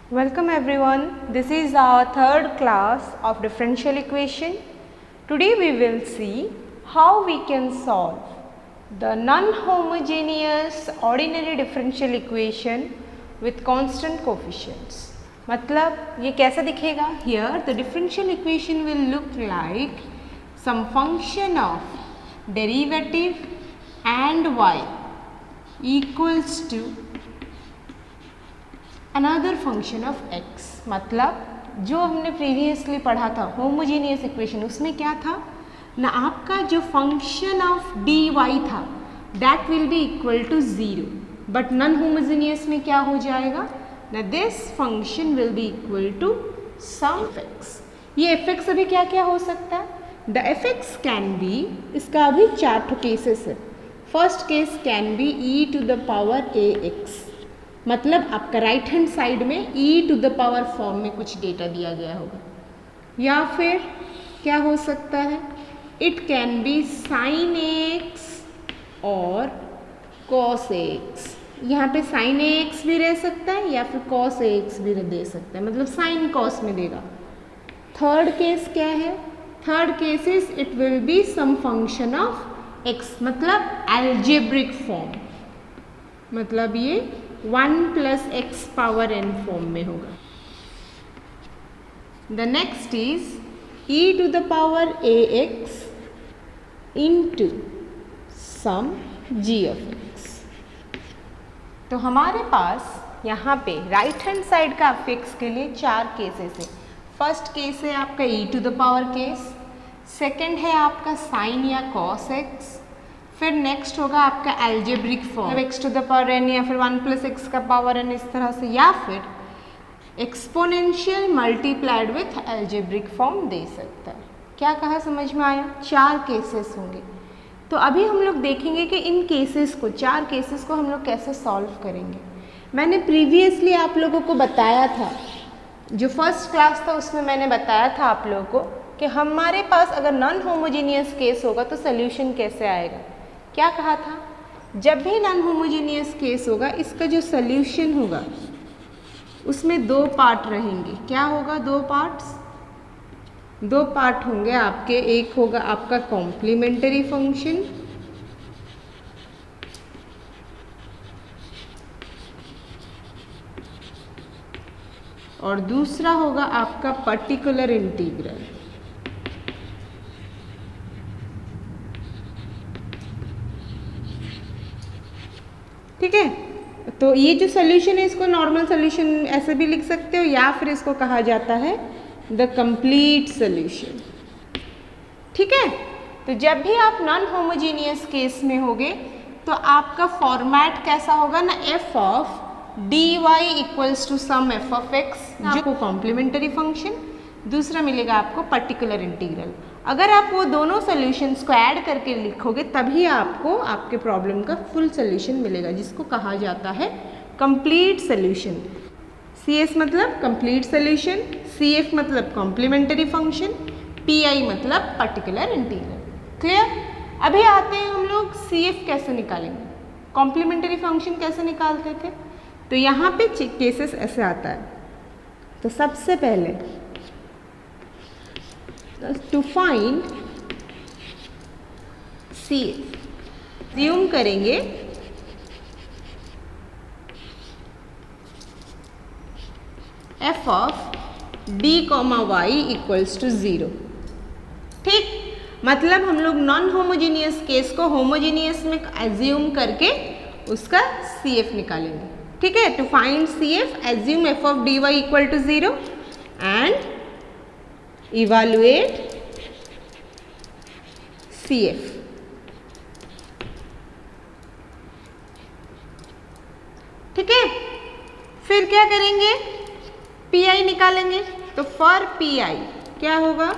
Welcome everyone. This is our third class of differential equation. Today we will see how we can solve the non-homogeneous ordinary differential equation with constant coefficients. मतलब ये कैसा दिखेगा? Here the differential equation will look like some function of derivative and y equals to another function of x. मतलब जो हमने previously पढ़ा था homogeneous equation, उसमें क्या था ना, आपका जो फंक्शन ऑफ dy था that will be equal to 0, but non homogeneous में क्या हो जाएगा ना, this function will be equal to some fx. ये fx अभी क्या क्या हो सकता है? द fx कैन बी, इसका अभी 4 केसेस है. First case can be e to the power ax, मतलब आपका राइट हैंड साइड में e to the power form में कुछ डेटा दिया गया होगा. या फिर क्या हो सकता है, it can be sign x और कॉस एक्स. यहाँ पे साइन एक्स भी रह सकता है या फिर कॉस एक्स भी दे सकता है, मतलब साइन कॉस में देगा. थर्ड केस क्या है? Third case is it will be some function of x, मतलब एल्जेब्रिक फॉर्म, मतलब ये 1 plus x power n form में होगा. The next is e to the power ax into some g of x. तो हमारे पास यहाँ पे राइट हैंड साइड का फिक्स के लिए 4 केसेस है. फर्स्ट केस है आपका e to the power case, second है आपका साइन या कॉस x, फिर नेक्स्ट होगा आपका algebraic form x to the power n या फिर 1 प्लस एक्स का पावर n, इस तरह से, या फिर exponential multiplied with algebraic form दे सकता है. क्या कहा, समझ में आया? 4 केसेस होंगे. तो अभी हम लोग देखेंगे कि इन केसेस को, 4 केसेस को हम लोग कैसे सॉल्व करेंगे. मैंने प्रीवियसली आप लोगों को बताया था, जो फर्स्ट क्लास था उसमें मैंने बताया था आप लोगों को कि हमारे पास अगर नॉन होमोजेनियस केस होगा तो सोल्यूशन कैसे आएगा. क्या कहा था? जब भी नॉन होमोजेनियस केस होगा इसका जो सोल्यूशन होगा उसमें 2 पार्ट रहेंगे. क्या होगा? 2 पार्ट्स, 2 पार्ट होंगे आपके. एक होगा आपका कॉम्प्लीमेंट्री फंक्शन और दूसरा होगा आपका पर्टिकुलर इंटीग्रल. ठीक है, तो ये जो सोल्यूशन है इसको नॉर्मल सोल्यूशन ऐसे भी लिख सकते हो या फिर इसको कहा जाता है द कंप्लीट सोल्यूशन. ठीक है, तो जब भी आप नॉन होमोजेनियस केस में होगे तो आपका फॉर्मेट कैसा होगा ना, f of dy equals to some f of x, आपको कॉम्प्लीमेंट्री फंक्शन, दूसरा मिलेगा आपको पर्टिकुलर इंटीग्रल. अगर आप वो दोनों सोल्यूशंस को ऐड करके लिखोगे तभी आपको आपके प्रॉब्लम का फुल सोल्यूशन मिलेगा, जिसको कहा जाता है कंप्लीट सोल्यूशन. CS मतलब कंप्लीट सोल्यूशन, CF मतलब कॉम्प्लीमेंट्री फंक्शन, PI मतलब पर्टिकुलर इंटीग्रल. क्लियर? अभी आते हैं हम लोग CF कैसे निकालेंगे, कॉम्प्लीमेंट्री फंक्शन कैसे निकालते थे. तो यहाँ पे केसेस ऐसे आता है. तो सबसे पहले to find CF assume करेंगे f of d, y equals to 0. ठीक, मतलब हम लोग नॉन होमोजेनियस केस को होमोजेनियस में एज्यूम करके उसका CF निकालेंगे. ठीक है, to find CF assume f of dy equal to 0 and evaluate CF. ठीक है, फिर क्या करेंगे, PI निकालेंगे. तो फॉर PI क्या होगा,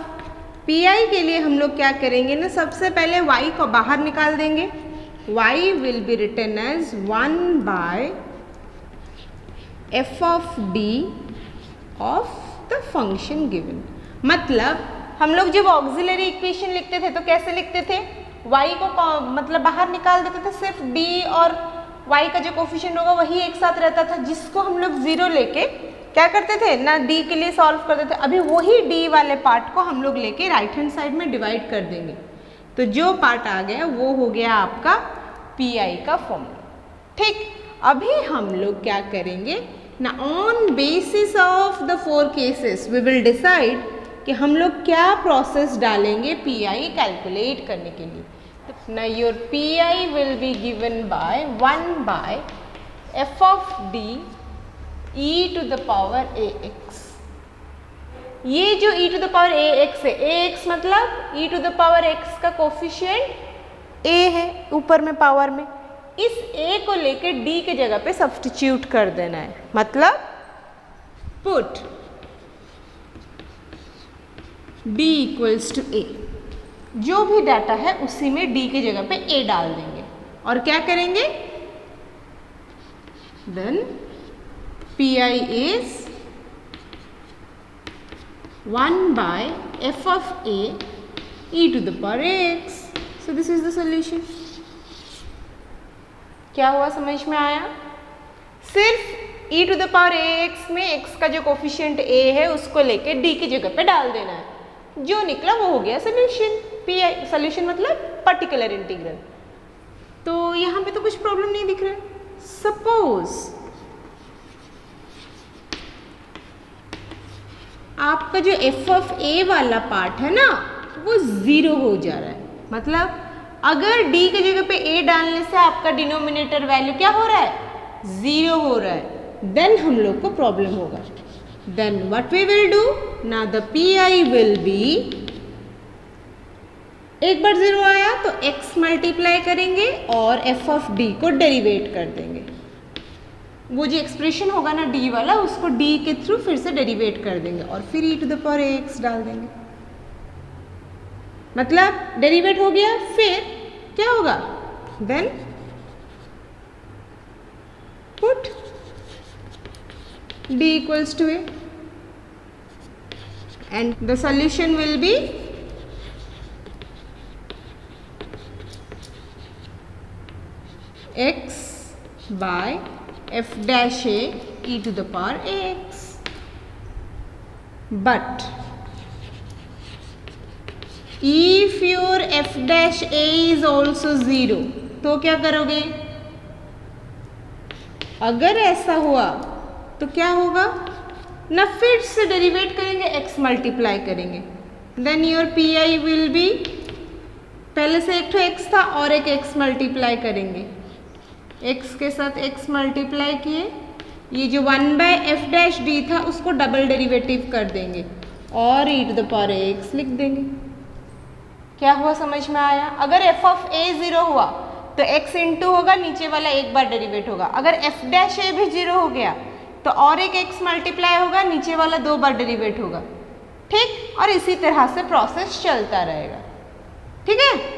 PI के लिए हम लोग क्या करेंगे ना, सबसे पहले y को बाहर निकाल देंगे. y will be written as 1 by f of d of the function given. मतलब हम लोग जब ऑक्सिलरी इक्वेशन लिखते थे तो कैसे लिखते थे, y को मतलब बाहर निकाल देते थे, सिर्फ d और y का जो कोफिशिएंट होगा वही एक साथ रहता था, जिसको हम लोग 0 लेके क्या करते थे ना, डी के लिए सॉल्व करते थे। अभी वही डी वाले पार्ट को हम लोग लेके राइट हैंड साइड में डिवाइड कर देंगे, तो जो पार्ट आ गया वो हो गया आपका पी आई का फॉर्मूला। ठीक, अभी हम लोग क्या करेंगे ना, on basis of the 4 cases we will decide कि हम लोग क्या प्रोसेस डालेंगे पी आई कैलकुलेट करने के लिए। तो ना your P I will be given by 1 by F of D e to the power a x. ये जो e to the power a x है, ए एक्स मतलब e to the power x का कोफिशिएंट a है ऊपर में power में, इस a को लेके d के जगह पे सब्स्टिट्यूट कर देना है। मतलब put d equals to a, जो भी डाटा है उसी में d के जगह पे a डाल देंगे और क्या करेंगे, then P I is 1 by f of a e to the power x. So this is the solution. क्या हुआ, समझ में आया? सिर्फ e to the power ax में x का जो कोफिशिएंट a है उसको लेके d की जगह पे डाल देना है, जो निकला वो हो गया सोल्यूशन। पी आई सोल्यूशन मतलब पर्टिकुलर इंटीग्रल। तो यहाँ पे तो कुछ प्रॉब्लम नहीं दिख रहा है। सपोज आपका जो एफ ऑफ ए वाला पार्ट है ना वो 0 हो जा रहा है, मतलब अगर d के जगह पे a डालने से आपका डिनोमिनेटर वैल्यू क्या हो रहा है, 0 हो रहा है, देन हम लोग को प्रॉब्लम होगा। Then what we will do ना, the P I will be, एक बार 0 आया तो x मल्टीप्लाई करेंगे और एफ ऑफ d को डेरिवेट कर देंगे। वो जो एक्सप्रेशन होगा ना d वाला, उसको d के थ्रू फिर से डेरिवेट कर देंगे और फिर e to the power ax डाल देंगे। मतलब डेरिवेट हो गया, फिर क्या होगा, then put d equals to a and the solution will be x by f dash a e to the power ax. But if your f dash a is also 0, तो क्या करोगे, अगर ऐसा हुआ तो क्या होगा ना, फिर से डेरिवेट करेंगे, x मल्टीप्लाई करेंगे, then your P I will be, पहले से एक तो x था और एक x मल्टीप्लाई करेंगे, x के साथ x मल्टीप्लाई किए, ये जो 1 बाय एफ डैश डी था उसको डबल डेरिवेटिव कर देंगे और e to the power x लिख देंगे। क्या हुआ, समझ में आया? अगर f ऑफ a 0 हुआ तो x इंटू होगा, नीचे वाला एक बार डेरिवेट होगा। अगर f डैश a भी 0 हो गया तो और एक x मल्टीप्लाई होगा, नीचे वाला 2 बार डेरिवेट होगा। ठीक, और इसी तरह से प्रोसेस चलता रहेगा। ठीक है,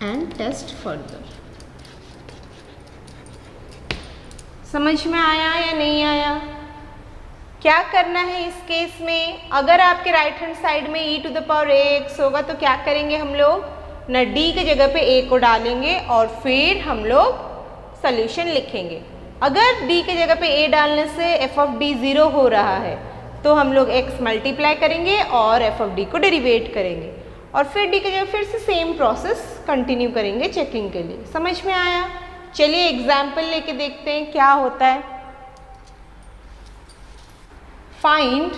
एंड टेस्ट फर्दर। समझ में आया या नहीं आया? क्या करना है इस केस में, अगर आपके राइट हैंड साइड में e to the power ax होगा तो क्या करेंगे हम लोग ना, d के जगह पे a को डालेंगे और फिर हम लोग सोल्यूशन लिखेंगे। अगर d के जगह पे a डालने से f ऑफ d 0 हो रहा है तो हम लोग x मल्टीप्लाई करेंगे और f ऑफ d को डेरिवेट करेंगे और फिर d के जगह फिर से सेम प्रोसेस कंटिन्यू करेंगे चेकिंग के लिए। समझ में आया? चलिए एग्जाम्पल लेके देखते हैं क्या होता है। Find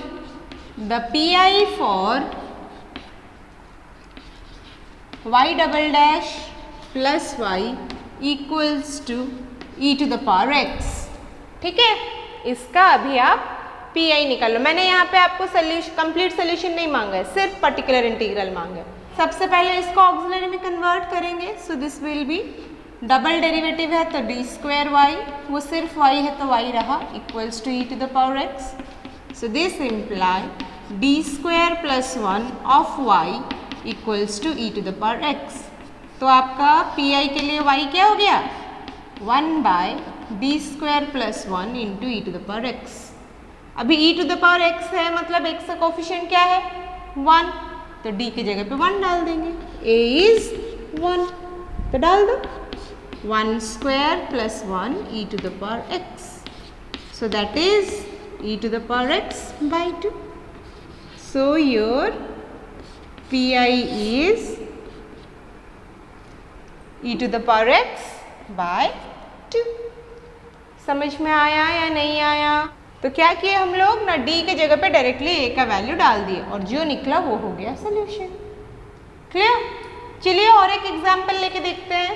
the P I for y double dash plus y equals to e to the power x। ठीक है, इसका अभी आप पी आई निकालो। मैंने यहाँ पे आपको सोल्यूशन, कंप्लीट सोल्यूशन नहीं मांगा है, सिर्फ पर्टिकुलर इंटीग्रल मांगा है। सबसे पहले इसको ऑक्सिलरी में कन्वर्ट करेंगे, so this will be, double derivative है तो डी स्क्वायर वाई, वो सिर्फ वाई है तो वाई रहा, equals to e to the power x. So this imply D square plus 1 of y equals to e to the power x. तो आपका P आई के लिए वाई क्या हो गया, 1 bye D square plus 1 into e to the power x. अभी e to the power x है, मतलब x का कोफिशिएंट क्या है, 1, तो d की जगह पे 1 डाल देंगे, a इज 1, तो डाल दो 1 square plus 1 e to the power x. So that is e to the power x by 2. So your pi is e to the power x by 2. समझ में आया या नहीं आया? तो क्या किए हम लोग ना, d के जगह पे डायरेक्टली a का वैल्यू डाल दिए और जो निकला वो हो गया सोल्यूशन। क्लियर? चलिए और एक एग्जांपल लेके देखते हैं।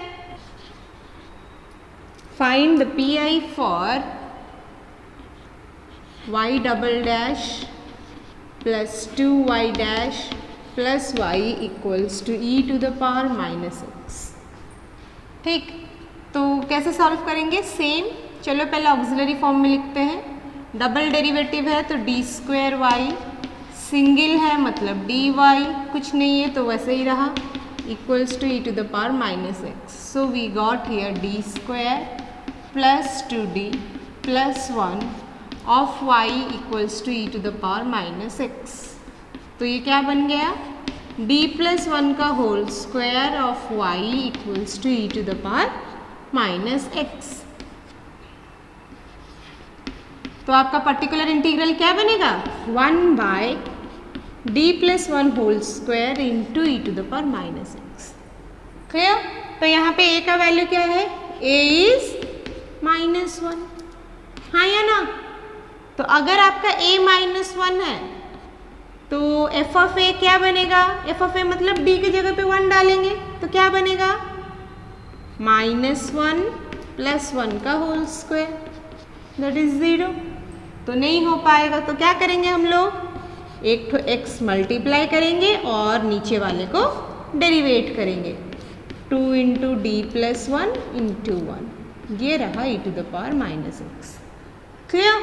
Find the pi for y double dash plus 2y dash plus y equals to e to the power minus x। ठीक, तो कैसे सॉल्व करेंगे? सेम, चलो पहले ऑक्सिलरी फॉर्म में लिखते हैं। डबल डेरिवेटिव है तो डी स्क्वायर वाई, सिंगल है मतलब डी वाई, कुछ नहीं है तो वैसे ही रहा, equals to e to the power minus x. So we got here D square plus 2d plus 1 of y equals to e to the power minus x. तो ये क्या बन गया? d प्लस 1 का whole square of y equals to e to the power minus x. तो आपका particular integral क्या बनेगा? 1 bye d plus 1 whole square into e to the power minus x. Clear? तो यहाँ पे a का वैल्यू क्या है? a इज -1, हाँ या ना? तो अगर आपका a -1 है तो f ऑफ a क्या बनेगा? f ऑफ a मतलब d की जगह पे 1 डालेंगे तो क्या बनेगा? -1 प्लस 1 का होल स्क्वायर, दैट इज 0। तो नहीं हो पाएगा, तो क्या करेंगे हम लोग? एक तो x मल्टीप्लाई करेंगे और नीचे वाले को डेरिवेट करेंगे। 2 इंटू डी प्लस 1 इंटू 1, ये रहा e to the power minus x. Clear?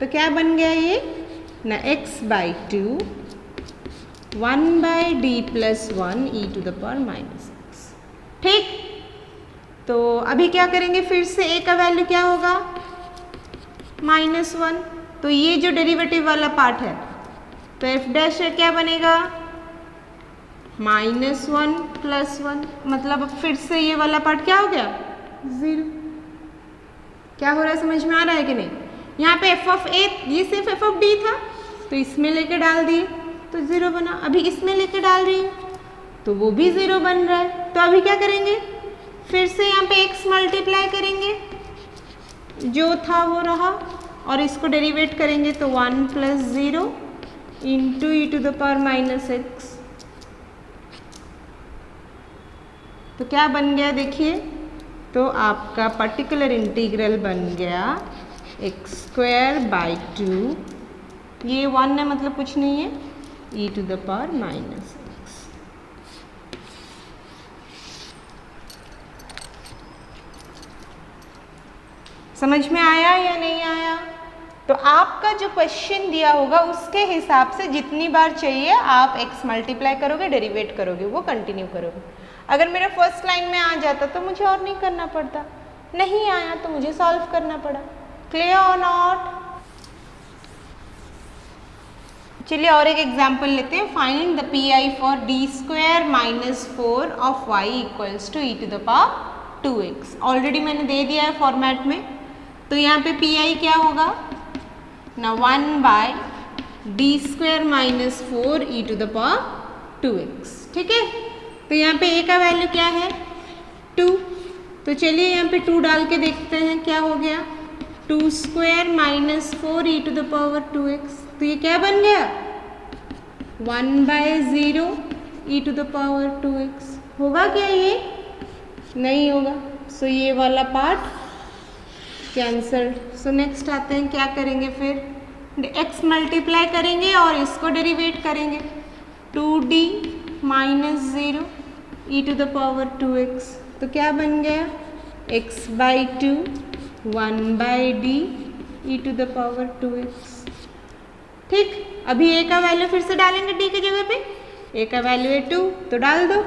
तो क्या बन गया ये ना, x by 2 1 by D plus 1 e to the power minus x. ठीक, तो अभी क्या करेंगे? फिर से a का वैल्यू क्या होगा? -1। तो ये जो डेरिवेटिव वाला पार्ट है तो f डैश क्या बनेगा? -1 प्लस 1, मतलब फिर से ये वाला पार्ट क्या हो गया? 0। क्या हो रहा है, समझ में आ रहा है कि नहीं? यहाँ पे f ऑफ a, ये सिर्फ f ऑफ d था तो इसमें लेके डाल दिए तो 0 बना। अभी इसमें लेके डाल रही हूँ तो वो भी 0 बन रहा है। तो अभी क्या करेंगे? फिर से यहाँ पे x मल्टीप्लाई करेंगे, जो था वो रहा, और इसको डेरिवेट करेंगे तो 1 plus 0 into e to the power minus x. तो क्या बन गया देखिए? तो आपका पर्टिकुलर इंटीग्रल बन गया एक्स स्क्वायर बाई 2, ये 1 है मतलब कुछ नहीं है, e to the power minus x. समझ में आया या नहीं आया? तो आपका जो क्वेश्चन दिया होगा उसके हिसाब से जितनी बार चाहिए आप x मल्टीप्लाई करोगे, डेरिवेट करोगे, वो कंटिन्यू करोगे। अगर मेरा फर्स्ट लाइन में आ जाता तो मुझे और नहीं करना पड़ता, नहीं आया तो मुझे सॉल्व करना पड़ा। क्लियर और नॉट? चलिए और एक एग्जाम्पल लेते हैं। Find the P I for D square minus 4 of y equals to e to the power 2x। Already मैंने दे दिया है फॉर्मेट में, तो यहाँ पे पी आई क्या होगा ना, 1 bye D square minus 4 e to the power 2x। ठीक है, तो यहाँ पे a का वैल्यू क्या है? 2। तो चलिए यहाँ पे 2 डाल के देखते हैं क्या हो गया। 2 square minus 4 e to the power 2x। तो ये क्या बन गया? 1 by 0 e to the power 2x। होगा क्या ये? नहीं होगा। सो ये वाला पार्ट कैंसल्ड। सो नेक्स्ट आते हैं, क्या करेंगे फिर? x मल्टीप्लाई करेंगे और इसको डेरिवेट करेंगे। 2d minus 0 e to the power 2x। तो क्या बन गया? x by 2 1 by d e to the power 2x। ठीक, अभी a का वैल्यू फिर से डालेंगे d की जगह पे। a का वैल्यू है 2 तो डाल दो।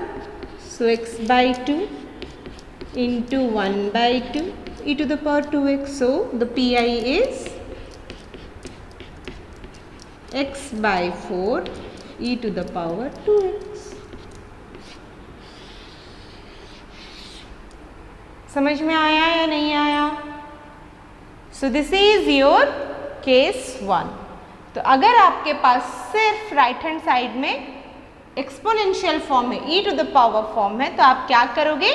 So x by 2 into 1 by 2 e to the power 2x। So the P I is x by 4 e to the power 2x। समझ में आया या नहीं आया? So this is your case 1। तो अगर आपके पास सिर्फ राइट हैंड साइड में एक्सपोनेंशियल फॉर्म है, e to the power form है, तो आप क्या करोगे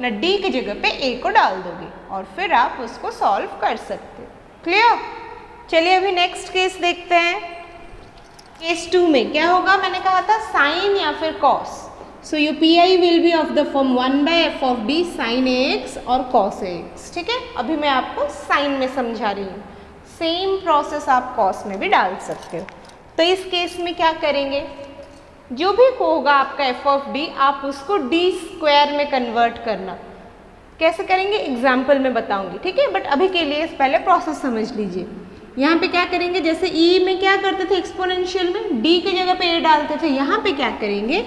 ना, d की जगह पे a को डाल दोगे और फिर आप उसको सॉल्व कर सकते हो। क्लियर? चलिए अभी नेक्स्ट केस देखते हैं। केस 2 में क्या होगा, मैंने कहा था साइन या फिर cos. So your PI will be of the form 1/f of d sine ax और कॉस ax। ठीक है, अभी मैं आपको साइन में समझा रही हूँ, सेम प्रोसेस आप कॉस में भी डाल सकते हो। तो इस केस में क्या करेंगे, जो भी होगा आपका f ऑफ d, आप उसको d स्क्वायर में कन्वर्ट करना। कैसे करेंगे एग्जाम्पल में बताऊंगी, ठीक है, बट अभी के लिए पहले प्रोसेस समझ लीजिए। यहाँ पे क्या करेंगे, जैसे e में क्या करते थे एक्सपोनेंशियल में, d की जगह पे a डालते थे, यहाँ पे क्या करेंगे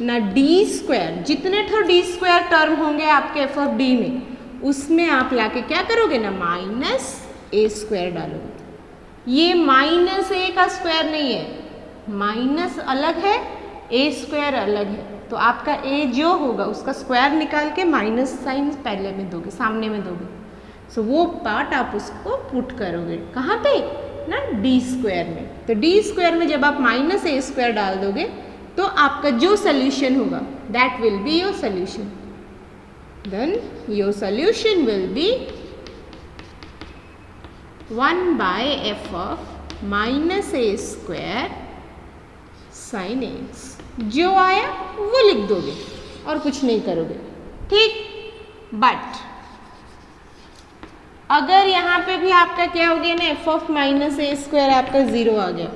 ना, d स्क्वायर, जितने तो d स्क्वायर टर्म होंगे आपके f ऑफ d में, उसमें आप लाके क्या करोगे ना, माइनस a स्क्वायर डालोगे। ये माइनस a का स्क्वायर नहीं है, माइनस अलग है, a स्क्वायर अलग है, तो आपका a जो होगा उसका स्क्वायर निकाल के माइनस साइन पहले में दोगे, सामने में दोगे। सो वो पार्ट आप उसको पुट करोगे कहाँ पे ना, d स्क्वायर में। तो d स्क्वायर में जब आप माइनस a स्क्वायर डाल दोगे तो आपका जो सोल्यूशन होगा that will be your solution. Then your solution will be 1/f of minus a square sine x। जो आया वो लिख दोगे और कुछ नहीं करोगे, ठीक। बट अगर यहाँ पे भी आपका क्या हो गया ना, f of minus a square आपका 0 आ गया,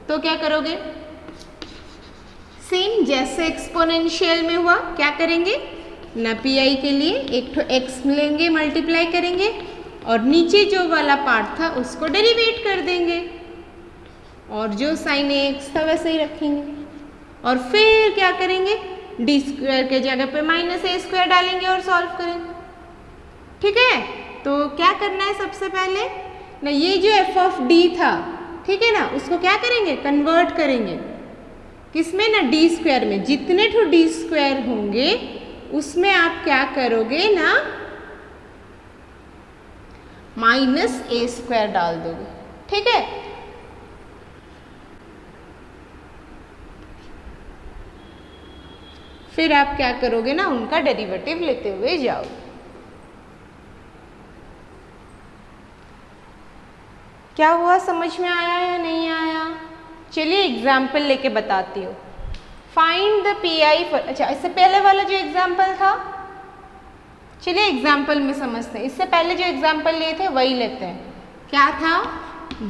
तो क्या करोगे, सेम जैसे एक्सपोनेंशियल में हुआ, क्या करेंगे ना, PI के लिए एक तो x लेंगे, मल्टीप्लाई करेंगे और नीचे जो वाला पार्ट था उसको डेरिवेट कर देंगे और जो साइन x था वैसे ही रखेंगे और फिर क्या करेंगे, d स्क्वायर के जगह पे माइनस a स्क्वायर डालेंगे और सॉल्व करेंगे। ठीक है, तो क्या करना है सबसे पहले ना, ये जो f ऑफ d था, ठीक है ना, उसको क्या करेंगे, कन्वर्ट करेंगे किसमें ना, d स्क्वायर में। जितने तो d स्क्वायर होंगे उसमें आप क्या करोगे ना, माइनस a स्क्वायर डाल दोगे। ठीक है, फिर आप क्या करोगे ना, उनका डेरिवेटिव लेते हुए जाओ। क्या हुआ, समझ में आया या नहीं आया? चलिए एग्जाम्पल लेके बताती हूँ। फाइंड द PI फॉर, अच्छा इससे पहले वाला जो एग्जाम्पल था, चलिए एग्जाम्पल में समझते हैं। इससे पहले जो एग्जाम्पल लिए थे वही लेते हैं। क्या था,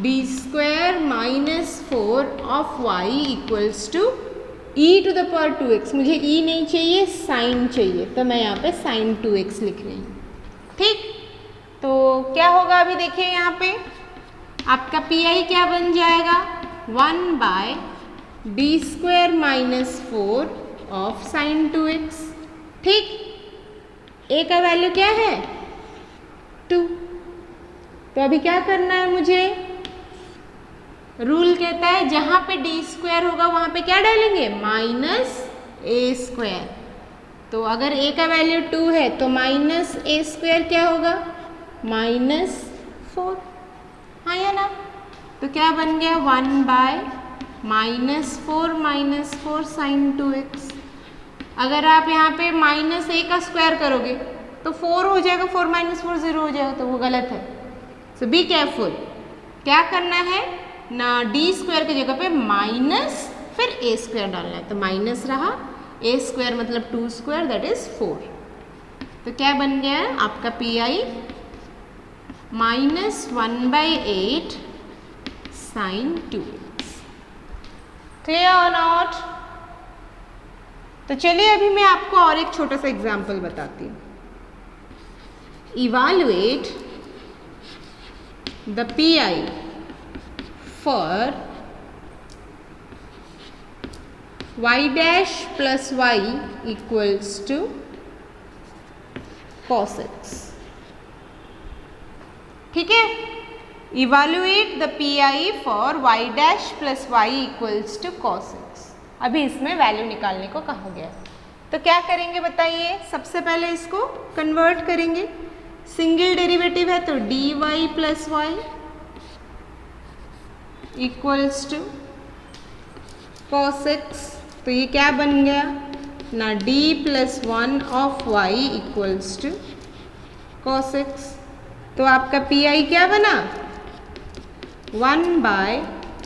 d square minus 4 of y equals to e to the power 2x। मुझे e नहीं चाहिए, साइन चाहिए, तो मैं यहाँ पे साइन 2x लिख रही हूँ। ठीक, तो क्या होगा अभी देखिए, यहाँ पे आपका PI क्या बन जाएगा, 1/d square minus 4 of sine 2x। ठीक, a का वैल्यू क्या है, 2। तो अभी क्या करना है मुझे, रूल कहता है जहां पे d स्क्वायर होगा वहां पे क्या डालेंगे, माइनस a स्क्वायर। तो अगर a का वैल्यू 2 है तो माइनस a स्क्वायर क्या होगा, माइनस 4। हाँ या ना, तो क्या बन गया, 1/-4 साइन 2x। अगर आप यहाँ पे माइनस a का स्क्वायर करोगे तो 4 हो जाएगा, 4 - 4 0 हो जाएगा, तो वो गलत है। सो बी केयरफुल, क्या करना है ना, d स्क्वायर की जगह पे माइनस फिर a स्क्वायर डालना है, तो माइनस रहा, a स्क्वायर मतलब 2 स्क्वायर दैट इज 4। तो क्या बन गया आपका PI, -1/8 साइन 2x। क्लियर और नॉट? तो चलिए अभी मैं आपको और एक छोटा सा एग्जाम्पल बताती हूँ। Evaluate the PI for y dash plus y equals to cos x। ठीक है, evaluate the PI for y dash plus y equals to cos x। अभी इसमें वैल्यू निकालने को कहा गया है। तो क्या करेंगे बताइए, सबसे पहले इसको कन्वर्ट करेंगे, सिंगल डेरिवेटिव है तो D y plus y equals to cos x, तो ये क्या बन गया ना, D plus 1 of y equals to cos x. तो आपका पी आई क्या बना, 1 bye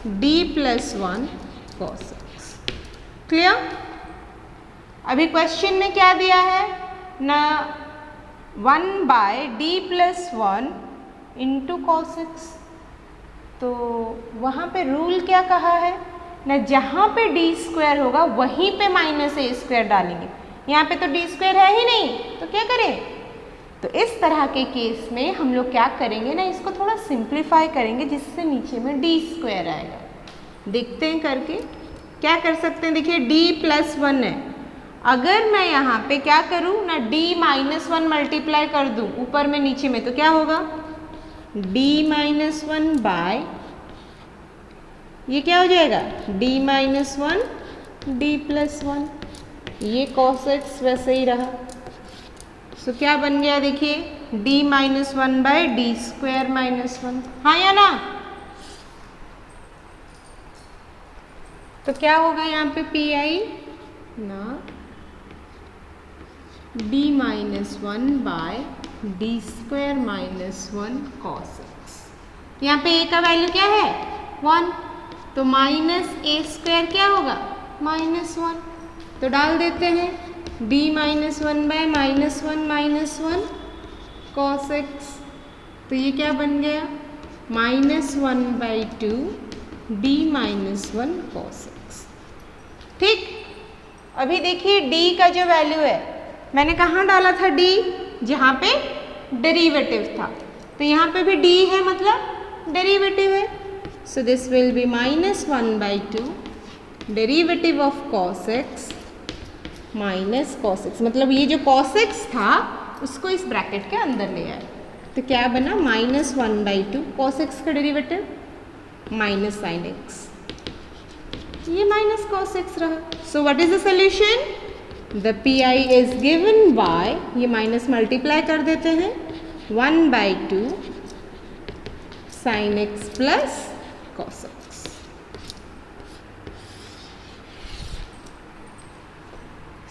D plus 1 cos x. Clear. अभी क्वेश्चन में क्या दिया है ना, 1 bye D plus 1 into cos x, तो वहाँ पे रूल क्या कहा है ना, जहाँ पे डी स्क्वायर होगा वहीं पे माइनस ए स्क्वायर डालेंगे। यहाँ पे तो डी स्क्वायर है ही नहीं, तो क्या करें, तो इस तरह के केस में हम लोग क्या करेंगे ना, इसको थोड़ा सिंप्लीफाई करेंगे जिससे नीचे में डी स्क्वायर आएगा। देखते हैं करके क्या कर सकते हैं। देखिए डी प्लस 1 है, अगर मैं यहाँ पे क्या करूँ ना, डी माइनस 1 मल्टीप्लाई कर दूँ ऊपर में नीचे में, तो क्या होगा, डी माइनस 1 बाय, ये क्या हो जाएगा, डी माइनस 1 डी प्लस 1, ये कॉस एक्स वैसे ही रहा। सो क्या बन गया, देखिए D minus 1 bye D square minus 1, हाँ या ना। तो क्या होगा यहाँ पे पी आई ना, D minus 1 bye D square minus 1 cos x. यहाँ पे ए का वैल्यू क्या है 1, तो माइनस ए स्क्वायर क्या होगा माइनस 1, तो डाल देते हैं D minus 1 bye minus 1 cos x, तो ये क्या बन गया minus 1 by 2 D minus 1 cos x. ठीक। अभी देखिए डी का जो वैल्यू है मैंने कहाँ डाला था, डी जहाँ पे डेरिवेटिव था, तो यहाँ पे भी डी है मतलब डेरिवेटिव है। So this will be minus 1 by 2 derivative of cos x minus cos x, मतलब ये जो कॉस एक्स था उसको इस ब्रैकेट के अंदर ले आए, तो क्या बना माइनस 1 बाई 2 कॉस एक्स का डेरिवेटिव माइनस साइन एक्स, ये माइनस कॉस एक्स रहा। So what is the solution, the P I is given bye, ये माइनस मल्टीप्लाई कर देते हैं 1 by 2 sine x plus cos x.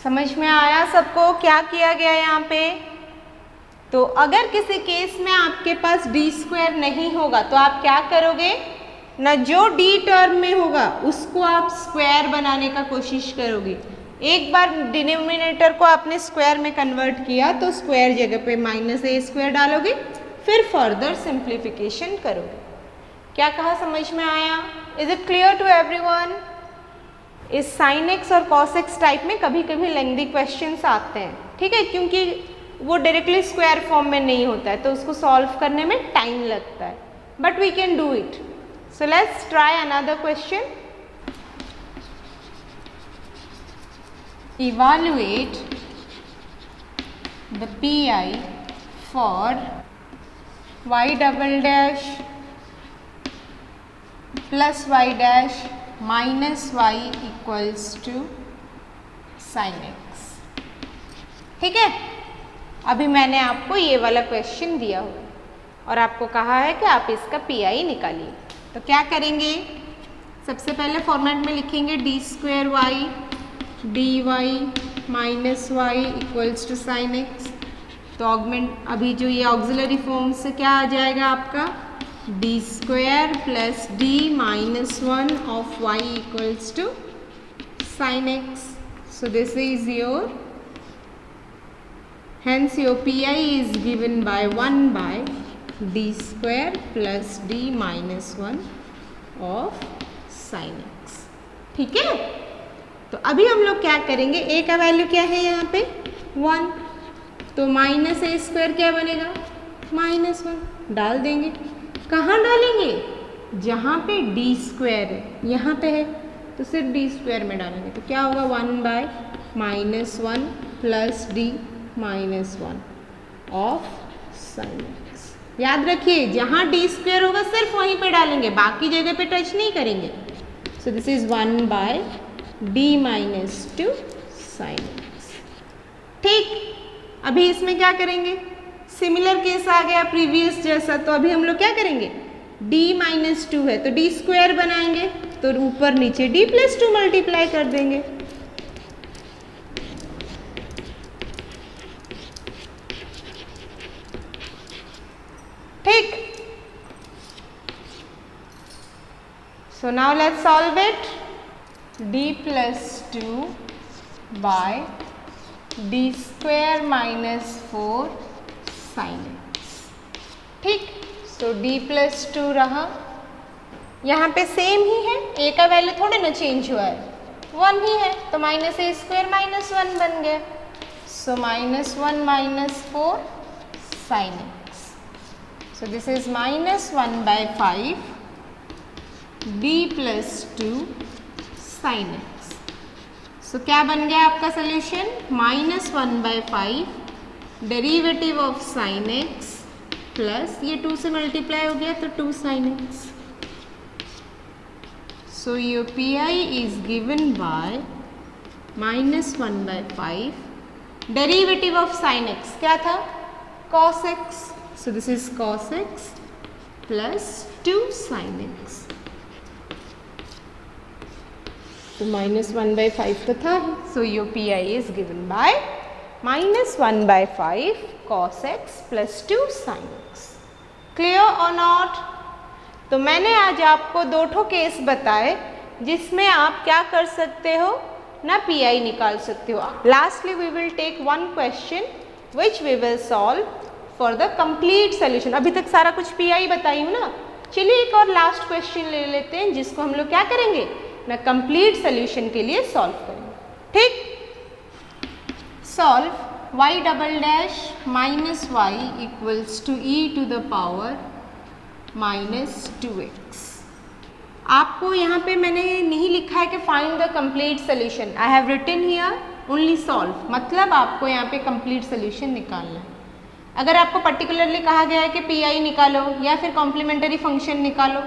समझ में आया सबको क्या किया गया यहाँ पे। तो अगर किसी केस में आपके पास डी स्क्वायर नहीं होगा तो आप क्या करोगे ना, जो डी टर्म में होगा उसको आप स्क्वायर बनाने का कोशिश करोगे। एक बार डिनोमिनेटर को आपने स्क्वायर में कन्वर्ट किया तो स्क्वायर जगह पे माइनस ए स्क्वायर डालोगे, फिर फर्दर सिंप्लीफिकेशन करोगे। क्या कहा, समझ में आया? Is it clear to everyone? इस साइन एक्स और कॉस एक्स टाइप में कभी कभी लेंथी क्वेश्चंस आते हैं, ठीक है, क्योंकि वो डायरेक्टली स्क्वायर फॉर्म में नहीं होता है तो उसको सॉल्व करने में टाइम लगता है, but we can do it. So let's try another question. Evaluate the PI for y double dash plus y dash minus y equals to sin x। ठीक है, अभी मैंने आपको ये वाला क्वेश्चन दिया हुआ और आपको कहा है कि आप इसका PI निकालिए। तो क्या करेंगे, सबसे पहले फॉर्मेट में लिखेंगे D square y D y minus y equals to sine x. तो ऑगमेंट, अभी जो ये ऑक्सिलरी फॉर्म से क्या आ जाएगा आपका, D square plus D minus 1 of y equals to sine x. So this is your, hence your PI is given by 1 by d square plus d minus 1 of sin x। ठीक है, तो अभी हम लोग क्या करेंगे, a का value क्या है यहाँ पे 1, तो माइनस ए स्क्वायर क्या बनेगा माइनस 1, डाल देंगे। कहाँ डालेंगे, जहाँ पे d स्क्वायर है, यहाँ पे है तो सिर्फ d स्क्वायर में डालेंगे। तो क्या होगा 1 bye minus 1 plus D minus 1 of sine x. याद रखिए जहाँ डी स्क्वायर होगा सिर्फ वहीं पे डालेंगे, बाकी जगह पे टच नहीं करेंगे। So this is 1 bye D minus 2 sine x. ठीक, अभी इसमें क्या करेंगे, सिमिलर केस आ गया प्रीवियस जैसा, तो अभी हम लोग क्या करेंगे, d माइनस 2 है तो d स्क्वायर बनाएंगे, तो ऊपर नीचे d प्लस 2 मल्टीप्लाई कर देंगे। ठीक, so now let's solve it, d plus 2 by d square minus 4 sin x। ठीक, so d plus 2 रहा, यहाँ पे सेम ही है, a का वैल्यू थोड़े ना चेंज हुआ है, 1 ही है, तो माइनस ए स्क्वायर माइनस 1 बन गया, so minus 1 minus 4 sin x, so this is minus 1 by 5 d plus 2 sin x। so क्या बन गया आपका solution, minus 1 by 5 derivative of sine x plus ये 2 से मल्टीप्लाई हो गया तो 2 sin x। So your PI is given by minus 1 by 5 derivative of sine x क्या था, cos x, so this is cos x plus 2 sin x। तो minus 1 by 5 तो था ही, so your PI is given by minus 1 by 5 cos x plus 2 sin x। Clear और not? तो मैंने आज आपको 2 केस बताए जिसमें आप क्या कर सकते हो ना, PI निकाल सकते हो। Lastly we will take 1 question which we will solve for the complete solution. अभी तक सारा कुछ PI बताई हूँ ना, चलिए एक और लास्ट क्वेश्चन ले लेते हैं जिसको हम लोग क्या करेंगे ना, कंप्लीट सोल्यूशन के लिए सॉल्व करेंगे। ठीक, solve y double dash minus y equals to e to the power minus 2x। आपको यहाँ पे मैंने नहीं लिखा है कि find the complete solution, I have written here only solve, मतलब आपको यहाँ पे कंप्लीट सोल्यूशन निकालना है। अगर आपको पर्टिकुलरली कहा गया है कि PI निकालो या फिर कॉम्प्लीमेंट्री फंक्शन निकालो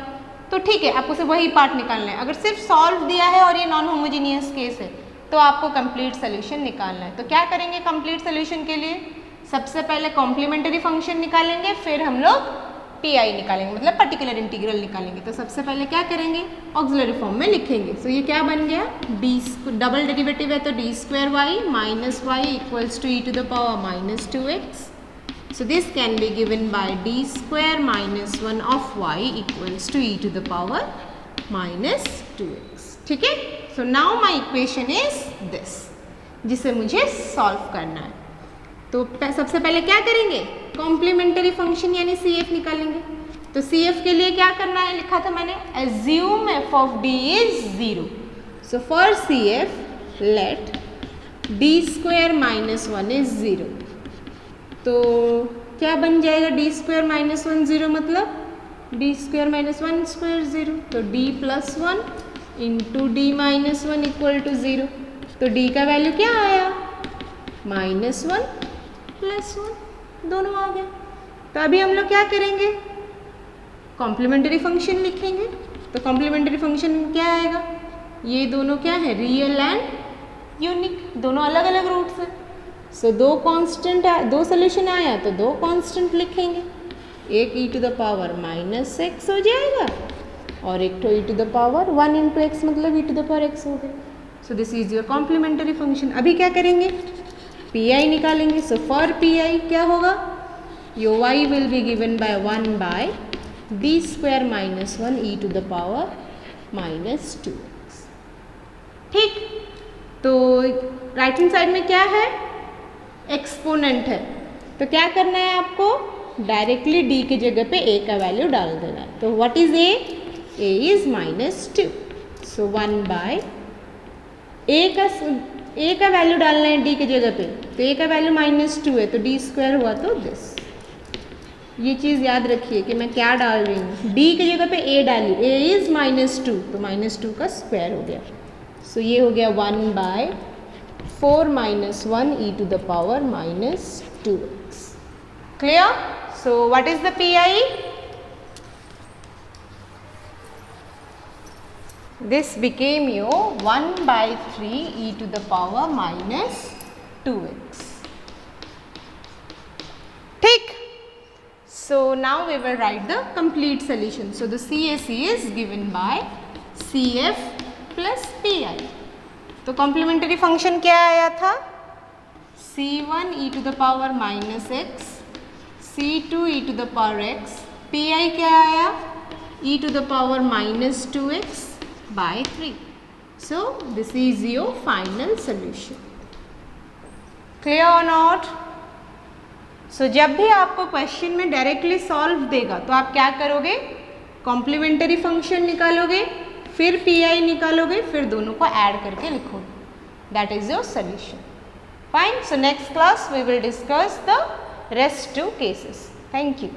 तो ठीक है, आपको सिर्फ वही पार्ट निकालना है। अगर सिर्फ सॉल्व दिया है और ये नॉन होमोजीनियस केस है तो आपको कंप्लीट सोल्यूशन निकालना है। तो क्या करेंगे कंप्लीट सोल्यूशन के लिए, सबसे पहले कॉम्प्लीमेंट्री फंक्शन निकालेंगे, फिर हम लोग PI निकालेंगे, मतलब पर्टिकुलर इंटीग्रल निकालेंगे। तो सबसे पहले क्या करेंगे, ऑक्सिलरी फॉर्म में लिखेंगे। सो ये क्या बन गया, d डबल डेरिवेटिव है तो d square y minus y equals to e to the power minus 2x। So this can be given by d square minus 1 of y equals to e to the power minus 2x। ठीक है, so now my equation is this, जिसे मुझे solve करना है। तो सबसे पहले क्या करेंगे, कॉम्प्लीमेंट्री फंक्शन यानी CF निकालेंगे। तो CF के लिए क्या करना है, लिखा था मैंने, assume f of d is 0। so for CF let d square minus 1 is 0। तो क्या बन जाएगा, d स्क्वायर माइनस 1 0, मतलब d स्क्वायर माइनस 1 स्क्वायर 0, तो d plus 1 into D minus 1 equal to 0। तो d का वैल्यू क्या आया, माइनस 1 प्लस 1, दोनों आ गया। तो अभी हम लोग क्या करेंगे, कॉम्प्लीमेंट्री फंक्शन लिखेंगे। तो कॉम्प्लीमेंट्री फंक्शन क्या आएगा, ये दोनों क्या है, रियल एंड यूनिक, दोनों अलग अलग रूट्स है। सो दो सोल्यूशन आया तो 2 कांस्टेंट लिखेंगे, एक e to the power minus x हो जाएगा और एक तो e to the power 1 into x, मतलब e to the power x हो गया। So this is your complementary function. अभी क्या करेंगे, PI निकालेंगे। सो फॉर PI क्या होगा, your y will be given by 1 bye d square minus 1 e to the power minus 2x। ठीक, तो राइट हैंड साइड में क्या है, एक्सपोनेंट है। तो क्या करना है आपको, डायरेक्टली d की जगह पे a का वैल्यू डाल देना है। तो what is a is minus 2। So 1 by a का वैल्यू डालना है d की जगह पे, तो a का वैल्यू माइनस 2 है तो d स्क्वायर हुआ तो दिस। ये चीज़ याद रखिए कि मैं क्या डाल रही हूँ, d की जगह पे a डाली, a इज माइनस 2 तो माइनस 2 का स्क्वायर हो गया। सो ये हो गया 1 bye 4 minus 1 e to the power minus 2x। Clear? So what is the PI? This became your 1 by 3 e to the power minus 2x। ठीक. So now we will write the complete solution. So the CAC is given by CF plus PI. तो complementary function क्या आया था? C1 e to the power minus x, C2 e to the power x, PI क्या आया? e to the power minus 2x by 3. So this is your final solution. Clear or not? So जब भी आपको question में directly solve देगा तो आप क्या करोगे? कॉम्प्लीमेंट्री फंक्शन निकालोगे, फिर PI निकालोगे, फिर दोनों को ऐड करके लिखोगे. That is your solution. Fine. So next class we will discuss the rest 2 cases. Thank you.